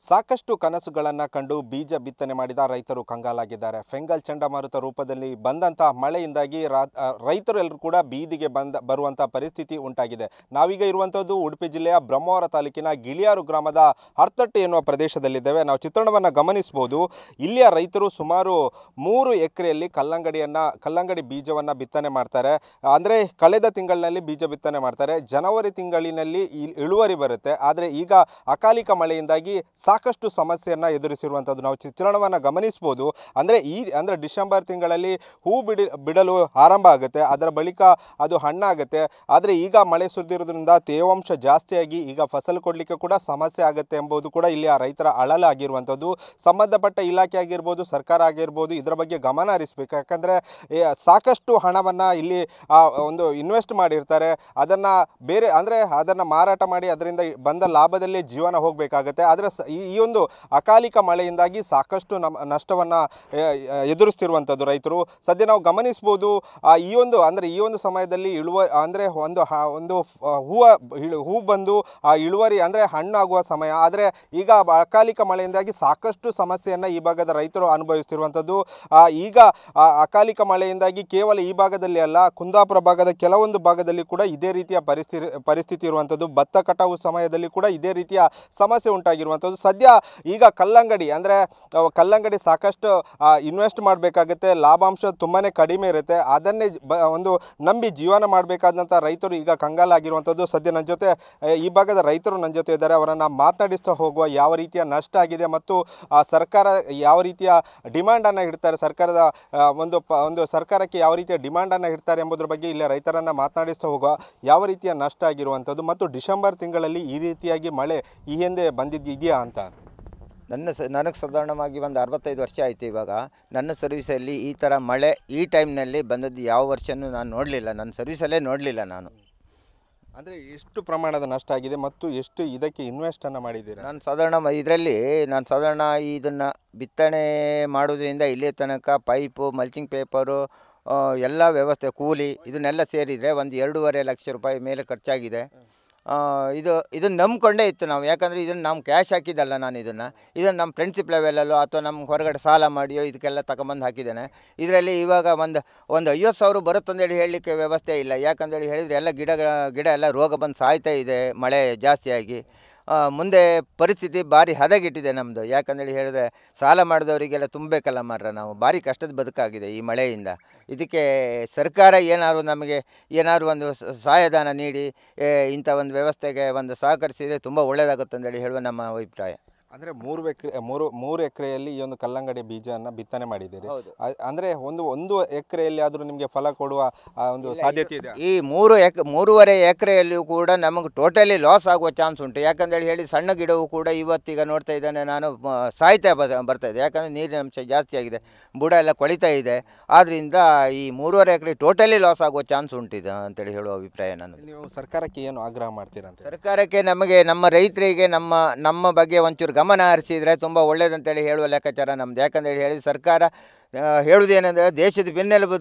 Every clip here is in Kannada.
ಸಾಕಷ್ಟು ಕನಸುಗಳನ್ನು ಕಂಡು ಬೀಜ ಬಿತ್ತನೆ ಮಾಡಿದ ರೈತರು ಕಂಗಾಲಾಗಿದ್ದಾರೆ. ಫೆಂಗಲ್ ಚಂಡಮಾರುತ ರೂಪದಲ್ಲಿ ಬಂದಂಥ ಮಳೆಯಿಂದಾಗಿ ರೈತರೆಲ್ಲರೂ ಕೂಡ ಬೀದಿಗೆ ಬರುವಂಥ ಪರಿಸ್ಥಿತಿ ಉಂಟಾಗಿದೆ. ನಾವೀಗ ಇರುವಂಥದ್ದು ಉಡುಪಿ ಜಿಲ್ಲೆಯ ಬ್ರಹ್ಮಾವರ ತಾಲೂಕಿನ ಗಿಳಿಯಾರು ಗ್ರಾಮದ ಹರ್ತಟ್ಟಿ ಎನ್ನುವ ಪ್ರದೇಶದಲ್ಲಿದ್ದೇವೆ. ನಾವು ಚಿತ್ರಣವನ್ನು ಗಮನಿಸಬಹುದು. ಇಲ್ಲಿಯ ರೈತರು ಸುಮಾರು 3 ಎಕರೆಯಲ್ಲಿ ಕಲ್ಲಂಗಡಿ ಬೀಜವನ್ನು ಬಿತ್ತನೆ ಮಾಡ್ತಾರೆ. ಅಂದರೆ ಕಳೆದ ತಿಂಗಳಿನಲ್ಲಿ ಬೀಜ ಬಿತ್ತನೆ ಮಾಡ್ತಾರೆ. ಜನವರಿ ತಿಂಗಳಿನಲ್ಲಿ ಇಳುವರಿ ಬರುತ್ತೆ. ಆದರೆ ಈಗ ಅಕಾಲಿಕ ಮಳೆಯಿಂದಾಗಿ ಸಾಕಷ್ಟು ಸಮಸ್ಯೆಯನ್ನು ಎದುರಿಸಿರುವಂಥದ್ದು ನಾವು ಚಿತ್ರಣವನ್ನು ಗಮನಿಸ್ಬೋದು. ಅಂದರೆ ಡಿಸೆಂಬರ್ ತಿಂಗಳಲ್ಲಿ ಹೂ ಬಿಡಲು ಆರಂಭ ಆಗುತ್ತೆ, ಅದರ ಬಳಿಕ ಅದು ಹಣ್ಣಾಗುತ್ತೆ. ಆದರೆ ಈಗ ಮಳೆ ಸುರಿದಿರೋದ್ರಿಂದ ತೇವಾಂಶ ಜಾಸ್ತಿಯಾಗಿ ಈಗ ಫಸಲು ಕೊಡಲಿಕ್ಕೆ ಕೂಡ ಸಮಸ್ಯೆ ಆಗುತ್ತೆ ಎಂಬುದು ಕೂಡ ಇಲ್ಲಿ ಆ ರೈತರ ಅಳಲಾಗಿರುವಂಥದ್ದು. ಸಂಬಂಧಪಟ್ಟ ಇಲಾಖೆ ಆಗಿರ್ಬೋದು, ಸರ್ಕಾರ ಆಗಿರ್ಬೋದು, ಇದರ ಬಗ್ಗೆ ಗಮನ ಹರಿಸಬೇಕು. ಯಾಕಂದರೆ ಸಾಕಷ್ಟು ಹಣವನ್ನು ಇಲ್ಲಿ ಒಂದು ಇನ್ವೆಸ್ಟ್ ಮಾಡಿರ್ತಾರೆ. ಅದನ್ನು ಮಾರಾಟ ಮಾಡಿ ಅದರಿಂದ ಬಂದ ಲಾಭದಲ್ಲೇ ಜೀವನ ಹೋಗಬೇಕಾಗುತ್ತೆ. ಆದರೆ ಈ ಒಂದು ಅಕಾಲಿಕ ಮಳೆಯಿಂದಾಗಿ ಸಾಕಷ್ಟು ನಷ್ಟವನ್ನು ಎದುರಿಸ್ತಿರುವಂಥದ್ದು ರೈತರು. ಸದ್ಯ ನಾವು ಗಮನಿಸ್ಬೋದು. ಈ ಒಂದು ಸಮಯದಲ್ಲಿ ಒಂದು ಹೂ ಬಂದು ಇಳುವರಿ ಅಂದರೆ ಹಣ್ಣಾಗುವ ಸಮಯ. ಆದರೆ ಈಗ ಅಕಾಲಿಕ ಮಳೆಯಿಂದಾಗಿ ಸಾಕಷ್ಟು ಸಮಸ್ಯೆಯನ್ನು ಈ ಭಾಗದ ರೈತರು ಅನುಭವಿಸ್ತಿರುವಂಥದ್ದು. ಈಗ ಅಕಾಲಿಕ ಮಳೆಯಿಂದಾಗಿ ಕೇವಲ ಈ ಭಾಗದಲ್ಲಿ ಅಲ್ಲ, ಕುಂದಾಪುರ ಭಾಗದ ಕೆಲವೊಂದು ಭಾಗದಲ್ಲಿ ಕೂಡ ಇದೇ ರೀತಿಯ ಪರಿಸ್ಥಿತಿ ಇರುವಂಥದ್ದು. ಭತ್ತ ಕಟಾವು ಸಮಯದಲ್ಲಿ ಕೂಡ ಇದೇ ರೀತಿಯ ಸಮಸ್ಯೆ ಉಂಟಾಗಿರುವಂಥದ್ದು. ಸದ್ಯ ಈಗ ಕಲ್ಲಂಗಡಿ ಸಾಕಷ್ಟು ಇನ್ವೆಸ್ಟ್ ಮಾಡಬೇಕಾಗುತ್ತೆ, ಲಾಭಾಂಶ ತುಂಬಾ ಕಡಿಮೆ ಇರುತ್ತೆ. ಅದನ್ನೇ ನಂಬಿ ಜೀವನ ಮಾಡಬೇಕಾದಂಥ ರೈತರು ಈಗ ಕಂಗಾಲಾಗಿರುವಂಥದ್ದು. ಸದ್ಯ ನನ್ನ ಜೊತೆ ಈ ಭಾಗದ ರೈತರು ನನ್ನ ಜೊತೆ ಇದ್ದಾರೆ. ಅವರನ್ನು ಮಾತನಾಡಿಸ್ತಾ ಹೋಗುವ ಯಾವ ರೀತಿಯ ನಷ್ಟ ಆಗಿದೆ ಮತ್ತು ಸರ್ಕಾರ ಯಾವ ರೀತಿಯ ಡಿಮ್ಯಾಂಡನ್ನು ಇಡ್ತಾರೆ, ಸರ್ಕಾರಕ್ಕೆ ಯಾವ ರೀತಿಯ ಡಿಮ್ಯಾಂಡನ್ನು ಇಡ್ತಾರೆ ಎಂಬುದರ ಬಗ್ಗೆ ಇಲ್ಲಿ ರೈತರನ್ನು ಮಾತನಾಡಿಸ್ತಾ ಹೋಗುವ ಯಾವ ರೀತಿಯ ನಷ್ಟ ಆಗಿರುವಂಥದ್ದು ಮತ್ತು ಡಿಸೆಂಬರ್ ತಿಂಗಳಲ್ಲಿ ಈ ರೀತಿಯಾಗಿ ಮಳೆ ಈ ಹಿಂದೆ ಬಂದಿದೆಯಾ ಅಂತ. ನನಗೆ ಸಾಧಾರಣವಾಗಿ ಒಂದು 65 ವರ್ಷ ಆಯಿತು. ಇವಾಗ ನನ್ನ ಸರ್ವಿಸಲ್ಲಿ ಈ ಥರ ಮಳೆ ಈ ಟೈಮ್ನಲ್ಲಿ ಬಂದದ್ದು ಯಾವ ವರ್ಷವೂ ನಾನು ನೋಡಲಿಲ್ಲ. ನನ್ನ ಸರ್ವಿಸಲ್ಲೇ ನೋಡಲಿಲ್ಲ ನಾನು. ಅಂದರೆ ಎಷ್ಟು ಪ್ರಮಾಣದ ನಷ್ಟ ಆಗಿದೆ ಮತ್ತು ಎಷ್ಟು ಇದಕ್ಕೆ ಇನ್ವೆಸ್ಟನ್ನು ಮಾಡಿದ್ದೀರಾ? ನಾನು ಸಾಧಾರಣ ಇದನ್ನು ಬಿತ್ತನೆ ಮಾಡೋದ್ರಿಂದ ಇಲ್ಲಿ ತನಕ ಪೈಪು, ಮಲ್ಚಿಂಗ್ ಪೇಪರು, ಎಲ್ಲ ವ್ಯವಸ್ಥೆ, ಕೂಲಿ ಇದನ್ನೆಲ್ಲ ಸೇರಿದರೆ ಒಂದು 2.5 ಲಕ್ಷ ರೂಪಾಯಿ ಮೇಲೆ ಖರ್ಚಾಗಿದೆ. ಇದನ್ನು ನಂಬ್ಕೊಂಡೇ ಇತ್ತು ನಾವು. ಯಾಕಂದರೆ ಇದನ್ನು ನಾವು ಕ್ಯಾಶ್ ಹಾಕಿದ್ದಲ್ಲ. ನಾನು ಇದನ್ನು ನಮ್ಮ ಫ್ರೆಂಡ್ಶಿಪ್ ಲೆವೆಲಲ್ಲೋ ಅಥವಾ ನಮ್ಮ ಹೊರಗಡೆ ಸಾಲ ಮಾಡಿಯೋ ಇದಕ್ಕೆಲ್ಲ ತಗೊಂಬಂದು ಹಾಕಿದ್ದೇನೆ. ಇದರಲ್ಲಿ ಇವಾಗ ಒಂದು 50,000 ಬರುತ್ತಂದೇಳಿ ಹೇಳಲಿಕ್ಕೆ ವ್ಯವಸ್ಥೆ ಇಲ್ಲ. ಯಾಕಂದೇಳಿ ಹೇಳಿದರೆ ಎಲ್ಲ ಗಿಡ ಎಲ್ಲ ರೋಗ ಬಂದು ಸಾಯ್ತಾ ಇದೆ ಮಳೆ ಜಾಸ್ತಿಯಾಗಿ. ಮುಂದೆ ಪರಿಸ್ಥಿತಿ ಭಾರಿ ಹದಗೆಟ್ಟಿದೆ ನಮ್ಮದು. ಯಾಕಂದೇಳಿ ಹೇಳಿದ್ರೆ ಸಾಲ ಮಾಡಿದವರಿಗೆಲ್ಲ ತುಂಬಬೇಕಲ್ಲ ಮಾರ್ರೆ, ನಾವು ಭಾರಿ ಕಷ್ಟದ ಬದುಕಾಗಿದೆ ಈ ಮಳೆಯಿಂದ. ಇದಕ್ಕೆ ಸರ್ಕಾರ ನಮಗೆ ಒಂದು ಸಹಾಯಧನ ನೀಡಿ ಇಂಥ ಒಂದು ವ್ಯವಸ್ಥೆಗೆ ಸಹಕರಿಸಿದರೆ ತುಂಬ ಒಳ್ಳೆಯದಾಗುತ್ತೆ ಅಂತೇಳಿ ಹೇಳುವ ನಮ್ಮ ಅಭಿಪ್ರಾಯ. ಅಂದರೆ 3 ಎಕರೆಯಲ್ಲಿ ಈ ಒಂದು ಕಲ್ಲಂಗಡಿ ಬೀಜವನ್ನು ಬಿತ್ತನೆ ಮಾಡಿದ್ದೀರಿ. ಅಂದರೆ ಒಂದು ಎಕರೆಯಲ್ಲಿ ಆದರೂ ನಿಮಗೆ ಫಲ ಕೊಡುವ ಒಂದು ಸಾಧ್ಯತೆ ಇದೆ? ಈ 3.5 ಎಕರೆಯಲ್ಲಿಯೂ ಕೂಡ ನಮಗೆ ಟೋಟಲಿ ಲಾಸ್ ಆಗುವ ಚಾನ್ಸ್ ಉಂಟು. ಯಾಕಂದೇಳಿ ಹೇಳಿ ಸಣ್ಣ ಗಿಡವೂ ಕೂಡ ಇವತ್ತೀಗ ನೋಡ್ತಾ ಇದ್ದಾನೆ ನಾನು ಸಾಯ್ತಾ ಬರ್ತಾಯಿದೆ. ಯಾಕಂದರೆ ನೀರಿನ ಅಂಶ ಜಾಸ್ತಿ ಆಗಿದೆ, ಬುಡ ಎಲ್ಲ ಕೊಳಿತಾ ಇದೆ. ಆದ್ದರಿಂದ ಈ 3.5 ಎಕರೆ ಟೋಟಲಿ ಲಾಸ್ ಆಗುವ ಚಾನ್ಸ್ ಉಂಟಿದೆ ಅಂತೇಳಿ ಹೇಳುವ ಅಭಿಪ್ರಾಯ ನಾನು. ನೀವು ಸರ್ಕಾರಕ್ಕೆ ಏನು ಆಗ್ರಹ ಮಾಡ್ತೀರಾ ಅಂತ? ಸರ್ಕಾರಕ್ಕೆ ನಮ್ಮ ರೈತರಿಗೆ ನಮ್ಮ ಬಗ್ಗೆ ಒಂಚೂರು ಗಮನ ಹರಿಸಿದರೆ ತುಂಬ ಒಳ್ಳೆಯದಂತೇಳಿ ಹೇಳುವ ಲೆಕ್ಕಾಚಾರ ನಮ್ಮದು. ಯಾಕಂದೇಳಿ ಹೇಳಿ ಸರ್ಕಾರ ಹೇಳುವುದೇನೆಂದರೆ ದೇಶದ ಬೆನ್ನೆಲುಬು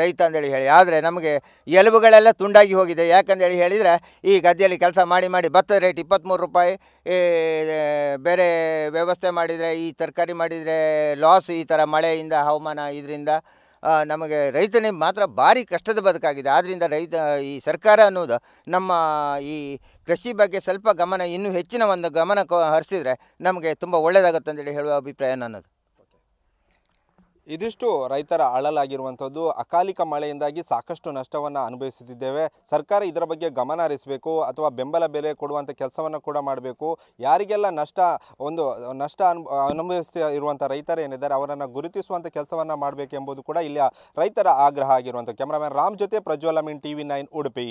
ರೈತ ಅಂತೇಳಿ ಹೇಳಿ. ಆದರೆ ನಮಗೆ ಎಲುಬುಗಳೆಲ್ಲ ತುಂಡಾಗಿ ಹೋಗಿದೆ. ಯಾಕಂದೇಳಿ ಹೇಳಿದರೆ ಈ ಗದ್ದೆಯಲ್ಲಿ ಕೆಲಸ ಮಾಡಿ ಭತ್ತದ ರೇಟ್ 23 ರೂಪಾಯಿ, ಬೇರೆ ವ್ಯವಸ್ಥೆ ಮಾಡಿದರೆ ಈ ತರಕಾರಿ ಮಾಡಿದರೆ ಲಾಸ್. ಈ ಥರ ಮಳೆಯಿಂದ ಹವಾಮಾನ ಇದರಿಂದ ನಮಗೆ ರೈತನಿಗೆ ಮಾತ್ರ ಭಾರಿ ಕಷ್ಟದ ಬದುಕಾಗಿದೆ. ಆದ್ದರಿಂದ ಈ ಸರ್ಕಾರ ಅನ್ನೋದು ನಮ್ಮ ಈ ಕೃಷಿ ಬಗ್ಗೆ ಸ್ವಲ್ಪ ಇನ್ನೂ ಹೆಚ್ಚಿನ ಒಂದು ಗಮನ ಹರಿಸಿದರೆ ನಮಗೆ ತುಂಬ ಒಳ್ಳೆಯದಾಗುತ್ತೆ ಅಂತೇಳಿ ಹೇಳುವ ಅಭಿಪ್ರಾಯ ನನ್ನದು. ಇದಿಷ್ಟು ರೈತರ ಅಳಲಾಗಿರುವಂಥದ್ದು. ಅಕಾಲಿಕ ಮಳೆಯಿಂದಾಗಿ ಸಾಕಷ್ಟು ನಷ್ಟವನ್ನು ಅನುಭವಿಸುತ್ತಿದ್ದೇವೆ. ಸರ್ಕಾರ ಇದರ ಬಗ್ಗೆ ಗಮನ ಹರಿಸಬೇಕು ಅಥವಾ ಬೆಂಬಲ ಬೆಲೆ ಕೊಡುವಂಥ ಕೆಲಸವನ್ನು ಕೂಡ ಮಾಡಬೇಕು. ಯಾರಿಗೆಲ್ಲ ನಷ್ಟ ಅನುಭವಿಸ್ತಾ ಇರುವಂಥ ರೈತರು ಏನಿದ್ದಾರೆ ಅವರನ್ನು ಗುರುತಿಸುವಂಥ ಕೆಲಸವನ್ನು ಮಾಡಬೇಕು ಎಂಬುದು ಕೂಡ ಇಲ್ಲಿ ರೈತರ ಆಗ್ರಹ ಆಗಿರುವಂಥ. ಕ್ಯಾಮರಾಮನ್ ರಾಮ್ ಜೊತೆ ಪ್ರಜ್ವಲ್ ಅಮೀನ್, TV9 ಉಡುಪಿ.